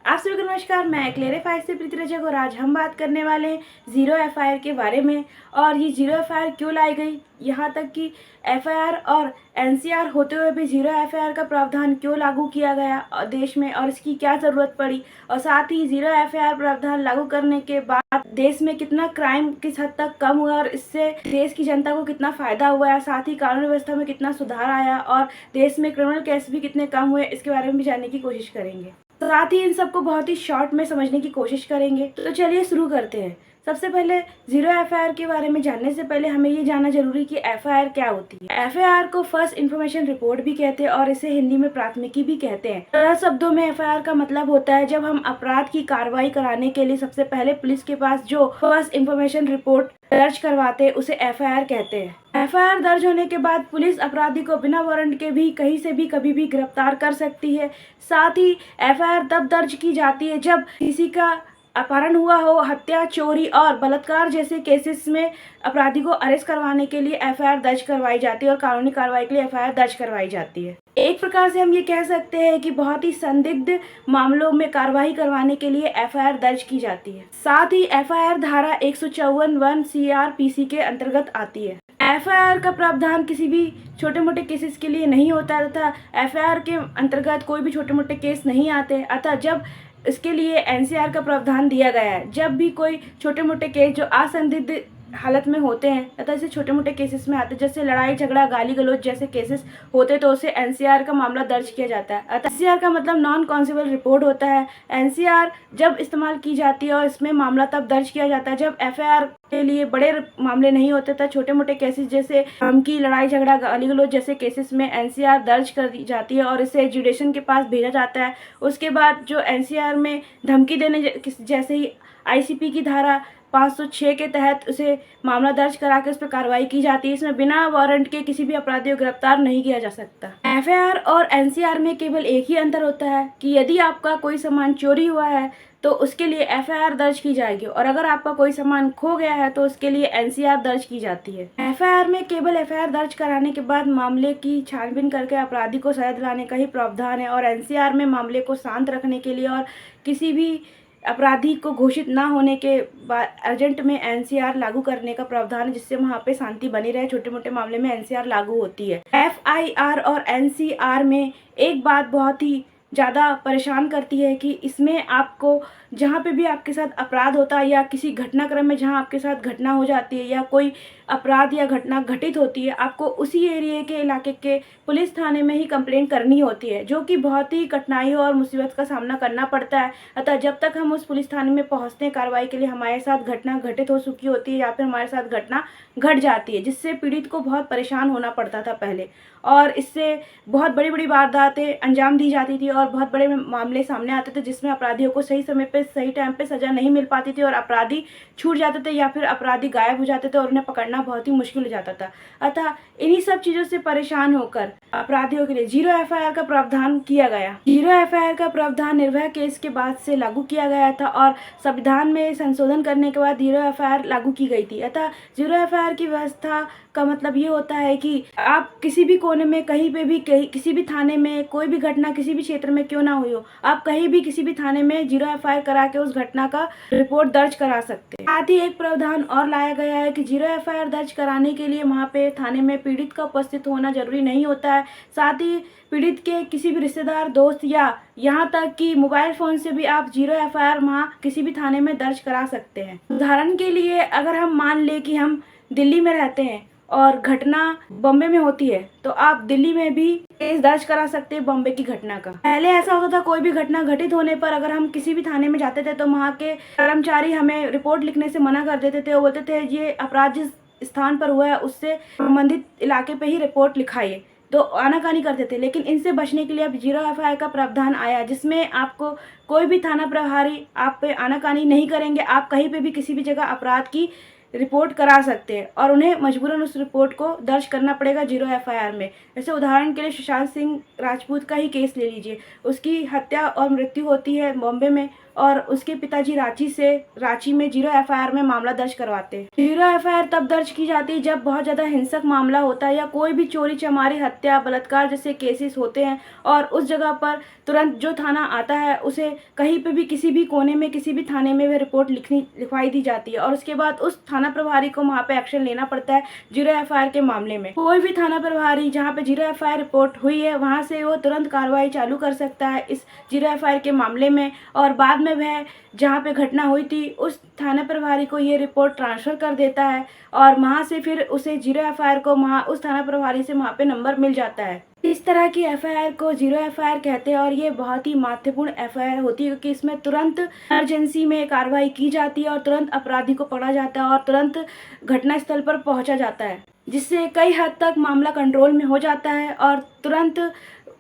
आप सभी को नमस्कार। मैं क्लेरिफाई से प्रीति रजक और आज हम बात करने वाले हैं ज़ीरो एफआईआर के बारे में। और ये ज़ीरो एफआईआर क्यों लाई गई, यहाँ तक कि एफआईआर और एनसीआर होते हुए भी ज़ीरो एफआईआर का प्रावधान क्यों लागू किया गया देश में और इसकी क्या ज़रूरत पड़ी, और साथ ही ज़ीरो एफआईआर प्रावधान लागू करने के बाद देश में कितना क्राइम किस हद तक कम हुआ और इससे देश की जनता को कितना फ़ायदा हुआ है, साथ ही कानून व्यवस्था में कितना सुधार आया और देश में क्रिमिनल केस भी कितने कम हुए, इसके बारे में भी जानने की कोशिश करेंगे। साथ ही इन सबको बहुत ही शॉर्ट में समझने की कोशिश करेंगे। तो चलिए शुरू करते हैं। सबसे पहले ज़ीरो एफआईआर के बारे में जानने से पहले हमें ये जानना जरूरी कि एफआईआर क्या होती है। एफआईआर को फर्स्ट इन्फॉर्मेशन रिपोर्ट भी कहते हैं और इसे हिंदी में प्राथमिकी भी कहते हैं। सरल शब्दों में एफआईआर का मतलब होता है जब हम अपराध की कार्रवाई कराने के लिए सबसे पहले पुलिस के पास जो फर्स्ट इन्फॉर्मेशन रिपोर्ट दर्ज करवाते हैं उसे एफआईआर कहते हैं। एफआईआर दर्ज होने के बाद पुलिस अपराधी को बिना वारंट के भी कहीं से भी कभी भी गिरफ्तार कर सकती है। साथ ही एफआईआर तब दर्ज की जाती है जब किसी का अपहरण हुआ हो, हत्या, चोरी और बलात्कार जैसे केसेस में अपराधी को अरेस्ट करवाने के लिए एफआईआर दर्ज करवाई जाती है और कानूनी कार्रवाई के लिए एफआईआर दर्ज करवाई जाती है। एक प्रकार से हम ये कह सकते हैं कि बहुत ही संदिग्ध मामलों में कार्रवाई करवाने के लिए एफआईआर दर्ज की जाती है। साथ ही एफआईआर धारा 154(1) सीआरपीसी के अंतर्गत आती है। एफआईआर का प्रावधान किसी भी छोटे मोटे केसेस के लिए नहीं होता तथा एफआईआर के अंतर्गत कोई भी छोटे मोटे केस नहीं आते, अतः जब इसके लिए एनसीआर का प्रावधान दिया गया है। जब भी कोई छोटे मोटे केस जो असंदिग्ध हालत में होते हैं तथा इसे छोटे मोटे केसेस में आते हैं, जैसे लड़ाई झगड़ा, गाली गलौज जैसे केसेस होते तो उसे एनसीआर का मामला दर्ज किया जाता है। अतः एनसीआर का मतलब नॉन कॉन्सिबल रिपोर्ट होता है। एनसीआर जब इस्तेमाल की जाती है और इसमें मामला तब दर्ज किया जाता है जब एफआईआर के लिए बड़े मामले नहीं होते तथा छोटे मोटे केसेस जैसे धमकी, लड़ाई झगड़ा, गाली गलौज जैसे केसेस में एनसीआर दर्ज कर दी जाती है और इसे जुडिशन के पास भेजा जाता है। उसके बाद जो एनसीआर में धमकी देने जैसे ही आईसीपी की धारा 506 के तहत उसे मामला दर्ज करा के उस पर कार्रवाई की जाती है। इसमें बिना वारंट के किसी भी अपराधी को गिरफ्तार नहीं किया जा सकता। एफआईआर और एनसीआर में केवल एक ही अंतर होता है कि यदि आपका कोई सामान चोरी हुआ है तो उसके लिए एफआईआर दर्ज की जाएगी और अगर आपका कोई सामान खो गया है तो उसके लिए एनसीआर दर्ज की जाती है। एफआईआर में केवल एफआईआर दर्ज कराने के बाद मामले की छानबीन करके अपराधी को सजा दिलाने का ही प्रावधान है और एनसीआर में मामले को शांत रखने के लिए और किसी भी अपराधी को घोषित ना होने के बाद अर्जेंट में एनसीआर लागू करने का प्रावधान है, जिससे वहाँ पे शांति बनी रहे। छोटे मोटे मामले में एनसीआर लागू होती है। एफआईआर और एनसीआर में एक बात बहुत ही ज़्यादा परेशान करती है कि इसमें आपको जहाँ पे भी आपके साथ अपराध होता है या किसी घटनाक्रम में जहाँ आपके साथ घटना हो जाती है या कोई अपराध या घटना घटित होती है, आपको उसी एरिया के इलाके के पुलिस थाने में ही कंप्लेंट करनी होती है, जो कि बहुत ही कठिनाइयों और मुसीबत का सामना करना पड़ता है। अतः जब तक हम उस पुलिस थाने में पहुँचते हैं कार्रवाई के लिए, हमारे साथ घटना घटित हो चुकी होती है या फिर हमारे साथ घटना घट जाती है, जिससे पीड़ित को बहुत परेशान होना पड़ता था पहले और इससे बहुत बड़ी बड़ी वारदातें अंजाम दी जाती थी और बहुत बड़े मामले सामने आते थे जिसमें अपराधियों को सही समय पे सही टाइम पे सजा नहीं मिल पाती थी और अपराधी छूट जाते थे या फिर अपराधी गायब हो जाते थे और उन्हें पकड़ना बहुत ही मुश्किल हो जाता था। अतः इन्हीं सब चीज़ों से परेशान होकर अपराधियों के लिए ज़ीरो एफआईआर का प्रावधान किया गया। ज़ीरो एफआईआर का प्रावधान निर्भया केस के बाद से लागू किया गया था और संविधान में संशोधन करने के बाद ज़ीरो एफआईआर लागू की गई थी। अतः ज़ीरो एफआईआर की व्यवस्था का मतलब ये होता है कि आप किसी भी कोने में कहीं पे भी किसी भी थाने में कोई भी घटना किसी भी क्षेत्र में क्यों ना हुई हो, आप कहीं भी किसी भी थाने में ज़ीरो एफआईआर करा के उस घटना का रिपोर्ट दर्ज करा सकते हैं। साथ ही एक प्रावधान और लाया गया है कि ज़ीरो एफआईआर दर्ज कराने के लिए वहाँ पे थाने में पीड़ित का उपस्थित होना जरूरी नहीं होता है। साथ ही पीड़ित के किसी भी रिश्तेदार, दोस्त या यहाँ तक कि मोबाइल फ़ोन से भी आप ज़ीरो एफआईआर वहाँ किसी भी थाने में दर्ज करा सकते हैं। उदाहरण के लिए अगर हम मान लें कि हम दिल्ली में रहते हैं और घटना बॉम्बे में होती है तो आप दिल्ली में भी केस दर्ज करा सकते हैं बॉम्बे की घटना का। पहले ऐसा होता था, कोई भी घटना घटित होने पर अगर हम किसी भी थाने में जाते थे तो वहाँ के कर्मचारी हमें रिपोर्ट लिखने से मना कर देते थे। वो बोलते थे ये अपराध जिस स्थान पर हुआ है उससे संबंधित इलाके पे ही रिपोर्ट लिखाइए, तो आनाकानी करते थे। लेकिन इनसे बचने के लिए अब ज़ीरो एफआईआर का प्रावधान आया जिसमें आपको कोई भी थाना प्रभारी आप पे आनाकानी नहीं करेंगे। आप कहीं पे भी किसी भी जगह अपराध की रिपोर्ट करा सकते हैं और उन्हें मजबूरन उस रिपोर्ट को दर्ज करना पड़ेगा 0 एफआईआर में। जैसे उदाहरण के लिए सुशांत सिंह राजपूत का ही केस ले लीजिए। उसकी हत्या और मृत्यु होती है बॉम्बे में और उसके पिताजी रांची में 0 एफआईआर में मामला दर्ज करवाते हैं। 0 एफआईआर तब दर्ज की जाती है जब बहुत ज़्यादा हिंसक मामला होता है या कोई भी चोरी चमारी हत्या बलात्कार जैसे केसेस होते हैं और उस जगह पर तुरंत जो थाना आता है उसे कहीं पे भी किसी भी कोने में किसी भी थाने में वह रिपोर्ट लिखवाई दी जाती है और उसके बाद उस थाना प्रभारी को वहाँ पे एक्शन लेना पड़ता है 0 एफआईआर के मामले में। कोई भी थाना प्रभारी जहाँ पे 0 एफआईआर रिपोर्ट हुई है वहाँ से वो तुरंत कार्रवाई चालू कर सकता है इस 0 एफआईआर के मामले में और बाद में वह जहाँ पे घटना हुई थी उस थाना प्रभारी को ये रिपोर्ट ट्रांसफ़र कर देता है और वहाँ से फिर उसे 0 एफआईआर को वहाँ उस थाना प्रभारी से वहाँ पे नंबर मिल जाता है। इस तरह की एफआईआर को 0 एफआईआर कहते हैं और ये बहुत ही महत्वपूर्ण एफआईआर होती है क्योंकि इसमें तुरंत इमरजेंसी में कार्रवाई की जाती है और तुरंत अपराधी को पकड़ा जाता है और तुरंत घटनास्थल पर पहुंचा जाता है, जिससे कई हद तक मामला कंट्रोल में हो जाता है और तुरंत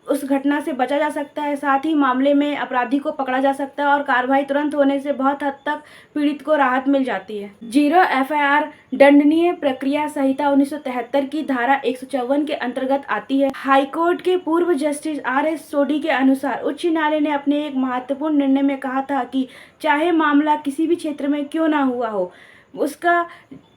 उस घटना से बचा जा सकता है। साथ ही मामले में अपराधी को पकड़ा जा सकता है और कार्रवाई तुरंत होने से बहुत हद तक पीड़ित को राहत मिल जाती है। 0 एफआईआर दंडनीय प्रक्रिया संहिता 1973 की धारा 154 के अंतर्गत आती है। हाईकोर्ट के पूर्व जस्टिस RS सोडी के अनुसार उच्च न्यायालय ने अपने एक महत्वपूर्ण निर्णय में कहा था कि चाहे मामला किसी भी क्षेत्र में क्यों ना हुआ हो, उसका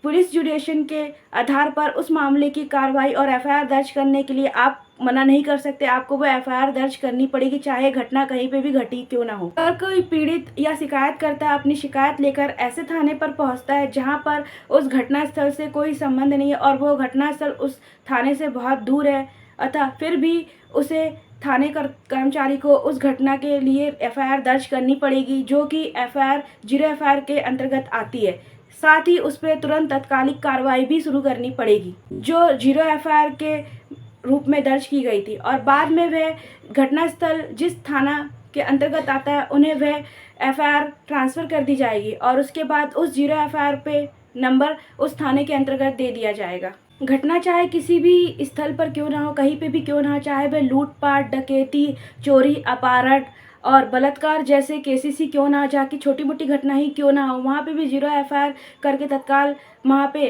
पुलिस जुडिशन के आधार पर उस मामले की कार्रवाई और एफआईआर दर्ज करने के लिए आप मना नहीं कर सकते। आपको वो एफआईआर दर्ज करनी पड़ेगी चाहे घटना कहीं पे भी घटी क्यों ना हो। अगर कोई पीड़ित या शिकायतकर्ता अपनी शिकायत लेकर ऐसे थाने पर पहुंचता है जहां पर उस घटनास्थल से कोई संबंध नहीं है और वो घटनास्थल उस थाने से बहुत दूर है, अतः फिर भी उसे थाने कर्मचारी को उस घटना के लिए एफआईआर दर्ज करनी पड़ेगी जो कि 0 एफआईआर के अंतर्गत आती है। साथ ही उस पर तुरंत तत्कालिक कार्रवाई भी शुरू करनी पड़ेगी जो 0 एफआईआर के रूप में दर्ज की गई थी और बाद में वह घटनास्थल जिस थाना के अंतर्गत आता है उन्हें वह एफआईआर ट्रांसफ़र कर दी जाएगी और उसके बाद उस 0 एफआईआर पे नंबर उस थाने के अंतर्गत दे दिया जाएगा। घटना चाहे किसी भी स्थल पर क्यों ना हो, कहीं पे भी क्यों ना हो, चाहे वह लूटपाट, डकैती, चोरी, अपहरण और बलात्कार जैसे केसेस ही क्यों ना हो, जहाँ की छोटी मोटी घटना ही क्यों ना हो, वहाँ पे भी 0 एफआईआर करके तत्काल वहाँ पे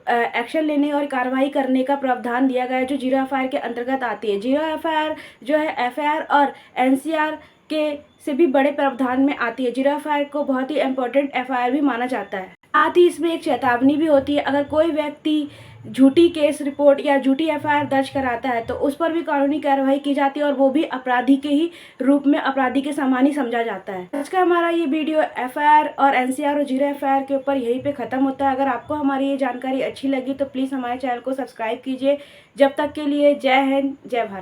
एक्शन लेने और कार्रवाई करने का प्रावधान दिया गया है जो 0 एफआईआर के अंतर्गत आती है। 0 एफआईआर जो है एफआईआर और एनसीआर के से भी बड़े प्रावधान में आती है। 0 एफआईआर को बहुत ही इम्पोर्टेंट एफआईआर भी माना जाता है। साथ ही इसमें एक चेतावनी भी होती है, अगर कोई व्यक्ति झूठी केस रिपोर्ट या झूठी एफआईआर दर्ज कराता है तो उस पर भी कानूनी कार्रवाई की जाती है और वो भी अपराधी के ही रूप में अपराधी के समान ही समझा जाता है। आज का हमारा ये वीडियो एफआईआर और एनसीआर और 0 एफआईआर के ऊपर यहीं पे ख़त्म होता है। अगर आपको हमारी ये जानकारी अच्छी लगी तो प्लीज़ हमारे चैनल को सब्सक्राइब कीजिए। जब तक के लिए जय हिंद, जय भारत।